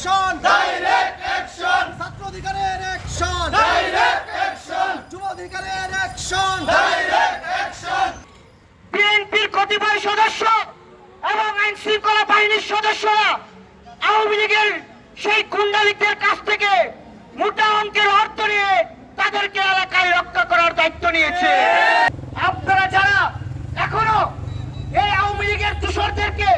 Action, direct action, ছাত্র অধিকারের action, direct action, যুব অধিকারের অ্যাকশন। Direct action. বিএনপির কতিপয় সদস্য এবং আইন শৃঙ্খলা বাহিনীর সদস্যরা আওয়ামী লীগের সেই গুন্ডালিকদের কাছ থেকে মোটা অঙ্কের অর্থ নিয়ে তাদেরকে এলাকায় রক্ষা করার দায়িত্ব নিয়েছে। আপনারা যারা এখনো এই আওয়ামী লীগের দূষরদেরকে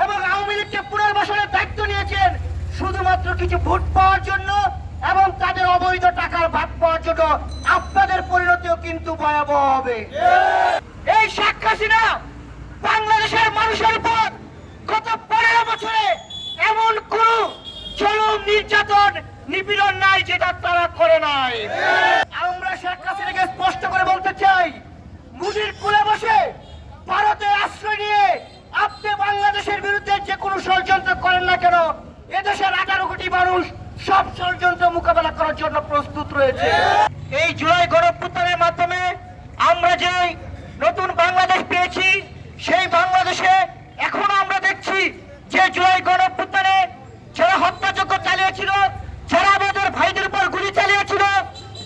এবং আওয়ামী লীগকে পুনর্বাসনের দায়িত্ব নিয়েছেন শুধুমাত্র কিছু ভোট পাওয়ার জন্য এবং তাদের অবৈধ টাকার ভাগ পাওয়ার জন্য, আপনাদের পরিণতিও কিন্তু ভয়াবহ হবে। এই শেখ হাসিনা বাংলাদেশের মানুষের উপর গত 15 বছরে এমন কোন জুলুম, নির্যাতন, নিপীড়ন নাই যেটা তারা করে নাই। আমরা শেখ হাসিনাকে স্পষ্ট করে বলতে চাই, মুজির কুলে বসে ভারতে আশ্রয় নিয়ে আপনি বাংলাদেশের বিরুদ্ধে যে কোনো ষড়যন্ত্র করেন না কেন, এদেশের 18 কোটি মানুষ সব ষড়যন্ত্র মোকাবেলা করার জন্য প্রস্তুত রয়েছে। এই জুলাই গণঅভ্যুত্থানের মাধ্যমে আমরা যে নতুন বাংলাদেশ পেয়েছি, সেই বাংলাদেশে এখনো আমরা দেখছি যে জুলাই গণঅভ্যুত্থানে যারা হত্যাযজ্ঞ চালিয়েছিল, যারা আমাদের ভাইদের উপর গুলি চালিয়েছিল,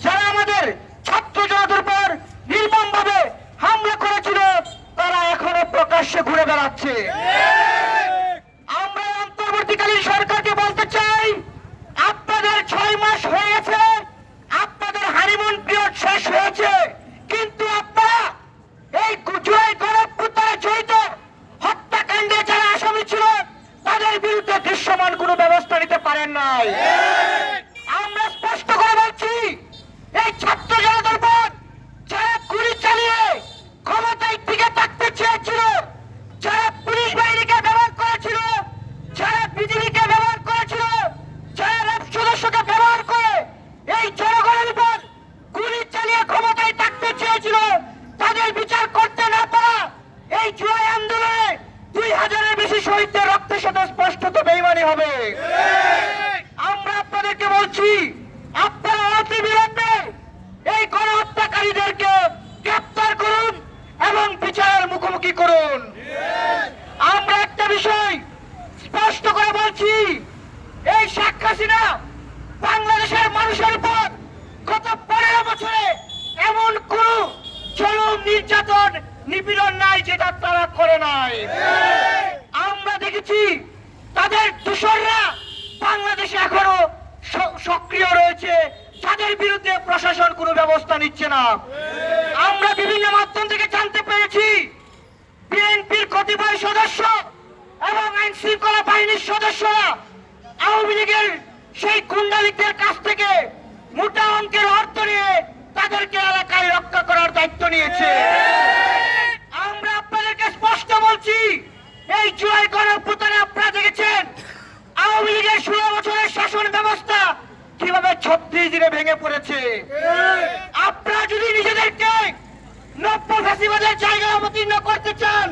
যারা আমাদের ছাত্র জনতার উপর নির্মমভাবে হামলা করেছিল, তারা এখনো প্রকাশ্যে ঘুরে বেড়াচ্ছে। আমরা অন্তর্বর্তীকালীন সরকারকে বলতে চাই, আপনাদের 6 মাস হয়ে গেছে, আপনাদের হানিমুন পিরিয়ড শেষ হয়েছে, কিন্তু আপনারা এই জুলাই গণঅভ্যুত্থানে জড়িত হত্যাকাণ্ডে যারা আসামি ছিল তাদের বিরুদ্ধে দৃশ্যমান কোনো ব্যবস্থা নিতে পারেন নাই। আমরা স্পষ্ট করে বলছি, এই ছাত্র জনতার উপর যারা গুলি চালিয়ে ক্ষমতায় টিকে থাকতে চেয়েছিল, যারা পুলিশ বাহিনীকে ব্যবহার করেছিল, যারা বিজিবিকে ব্যবহার করেছিল, যারা র্যাব সদস্যকে ব্যবহার করে এই জনগণের উপর গুলি চালিয়ে ক্ষমতায় থাকতে চেয়েছিল, তাদের বিচার করতে না পারা এই জুলাই আন্দোলনে 2000-এর বেশি শহীদদের রক্তের সাথে স্পষ্টত বেইমানি হবে। আমরা আপনাদেরকে বলছি, আপনারা অতি বিলম্বে এই গণহত্যাকারীদেরকে গ্রেপ্তার করুন এবং বিচারের মুখোমুখি করুন। আমরা একটা বিষয় স্পষ্ট করে বলছি, এই শেখ হাসিনা বাংলাদেশের মানুষের উপর গত 15 বছরে এমন কোন জুলুম, নির্যাতন, নিপীড়ন নাই যেটা তারা করে নাই। আমরা দেখেছি তাদের দূষররা বাংলাদেশে এখনো সক্রিয় রয়েছে, তাদের বিরুদ্ধে প্রশাসন কোনো ব্যবস্থা নিচ্ছে না। আমরা বিভিন্ন মাধ্যম থেকে জানতে পেরেছি, বিএনপির কতিপয় সদস্য এবং আইন শৃঙ্খলা বাহিনীর সদস্যরা আওয়ামী লীগের সেই গুন্ডালিকদের কাছ থেকে মোটা অঙ্কের অর্থ নিয়ে তাদেরকে এলাকায় রক্ষা করার দায়িত্ব নিয়েছে। আমরা আপনাদেরকে স্পষ্ট বলছি, এই জুলাই গণঅভ্যুত্থানে আপনারা দেখেছেন আওয়ামী লীগের 16 বছরের শাসন ব্যবস্থা কিভাবে 36 দিনে ভেঙে পড়েছে। আপনারা যদি নিজেদেরকে নব্য ফ্যাসিবাদের জায়গায় অবতীর্ণ করতে চান,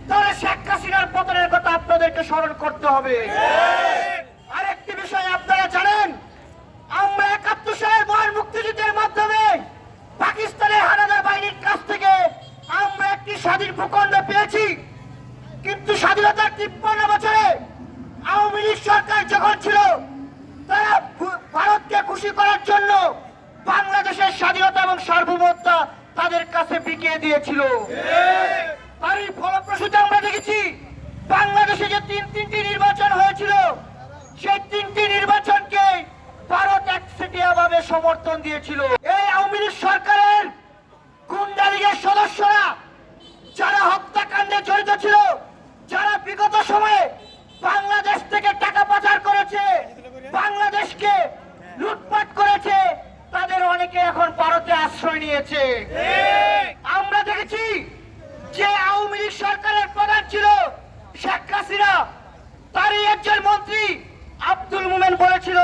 তাহলে শেখ হাসিনার পতনের কথা আপনাদেরকে স্মরণ করতে হবে। আরেকটি বিষয় আপনারা জানেন, আমরা 71 সালের মহান মুক্তিযুদ্ধের মাধ্যমে পাকিস্তানের হানাদার বাহিনীর কাছ থেকে আমরা একটি স্বাধীন ভূখণ্ড পেয়েছি, কিন্তু স্বাধীনতার 53 বছরে আওয়ামী লীগ সরকার যখন ছিল, তারা ভারতকে খুশি করার জন্য বাংলাদেশের স্বাধীনতা এবং সার্বভৌমত্ব তাদের কাছে বিকিয়ে দিয়েছিল। তারই ফলপ্রসূতে আমরা দেখেছি বাংলাদেশে যে তিনটি নির্বাচন হয়েছিল, সেই 3টি নির্বাচনকে ভারত একচেটিয়াভাবে সমর্থন দিয়েছিল। এই আওয়ামী লীগ সরকারের গুন্ডা লীগের সদস্যরা যারা হত্যাকাণ্ডে জড়িত ছিল, যারা বিগত সময়ে বাংলাদেশ থেকে টাকা পাচার করেছে, বাংলাদেশকে লুটপাট করেছে, তাদের অনেকে এখন ভারতে আশ্রয় নিয়েছে। আমরা দেখেছি যে আওয়ামী লীগ সরকারের প্রধান ছিল শেখ হাসিনা, তারই একজন মন্ত্রী আব্দুল মোমেন বলেছিল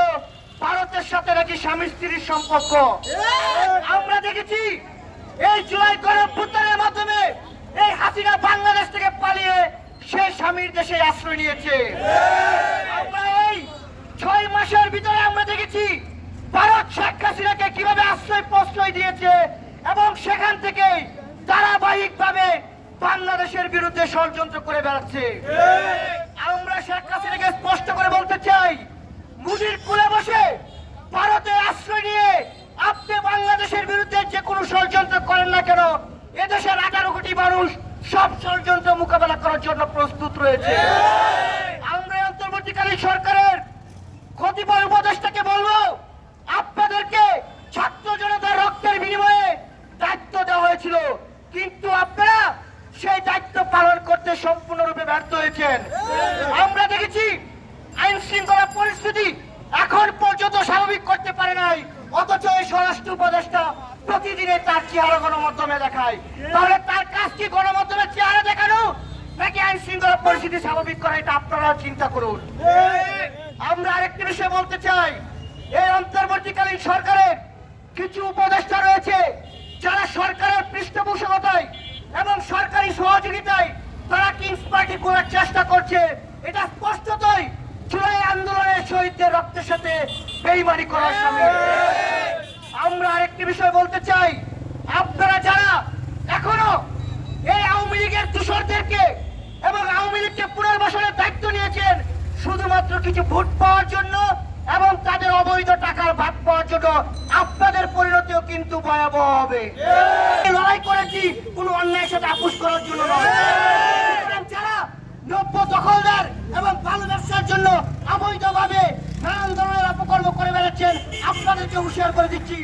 ভারতের সাথে নাকি স্বামী স্ত্রীর সম্পর্ক। আমরা দেখেছি এই জুলাই গণঅভ্যুত্থানের মাধ্যমে এই হাসিনা বাংলাদেশ থেকে পালিয়ে সে স্বামীর দেশে আশ্রয় নিয়েছে। আমরা এই 6 মাসের ভিতরে আমরা দেখেছি ভারত শেখ হাসিনাকে কিভাবে প্রশ্রয় দিয়েছে এবং সেখান থেকে ধারাবাহিকভাবে বাংলাদেশের বিরুদ্ধে ষড়যন্ত্র করে বেড়াচ্ছে। আমরা শেখ হাসিনাকে স্পষ্ট করে বলতে চাই, মুজির কুলে বসে ভারতে আশ্রয় নিয়ে আপনি বাংলাদেশের বিরুদ্ধে যে কোনো ষড়যন্ত্র করেন না কেন, এদেশের 18 কোটি মানুষ সব ষড়যন্ত্র মোকাবেলা করার জন্য প্রস্তুত রয়েছে। আমরা অন্তর্বর্তীকালীন সরকারের কতিপয় উপদেষ্টাকে বলবো, আপনাদেরকে ছাত্র জনতার রক্তের বিনিময়ে দায়িত্ব দেওয়া হয়েছিল, কিন্তু আপনারা সেই দায়িত্ব পালন করতে সম্পূর্ণরূপে ব্যর্থ হয়েছেন। আমরা দেখেছি আইন শৃঙ্খলা পরিস্থিতি এখন পর্যন্ত স্বাভাবিক করতে পারে নাই, অথচ এই স্বরাষ্ট্র উপদেষ্টা প্রতিদিনে তার চেহারা গণমাধ্যমে দেখায়। তাহলে তার কাজ কি গণমাধ্যমে চেহারা দেখানো, নাকি আইন শৃঙ্খলা পরিস্থিতি স্বাভাবিক করা? এটা আপনারা চিন্তা করুন। আমরা আরেকটি বিষয় বলতে চাই, এই অন্তর্বর্তীকালীন সরকারের কিছু উপদেষ্টা রয়েছে যারা সরকারের পৃষ্ঠপোষকতায় এবং সরকারি সহযোগিতায় তারা কিংস পার্টি করার চেষ্টা করছে। এটা স্পষ্টতই জুলাই আন্দোলনের শহীদদের রক্তের সাথে বেইমানি করার সামিল। আমরা আরেকটি বিষয় বলতে চাই, আপনারা যারা এখনো এই আওয়ামী লীগের দূষরদেরকে এবং আওয়ামী লীগকে পুনর্বাসনের দায়িত্ব নিয়েছেন শুধুমাত্র কিছু ভোট পাওয়ার জন্য এবং তাদের অবৈধ টাকার ভাগ পাওয়ার জন্য, আপনাদের পরিণতিও কিন্তু ভয়াবহ হবে। লড়াই করেছি কোনো অন্যায়ের সাথে আপোষ করার জন্য নয়। যারা নব্য দখলদার এবং বালু ব্যবসার জন্য অবৈধভাবে নানান ধরনের অপকর্ম করে বেড়াচ্ছেন, আপনাদেরকে হুঁশিয়ার করে দিচ্ছি,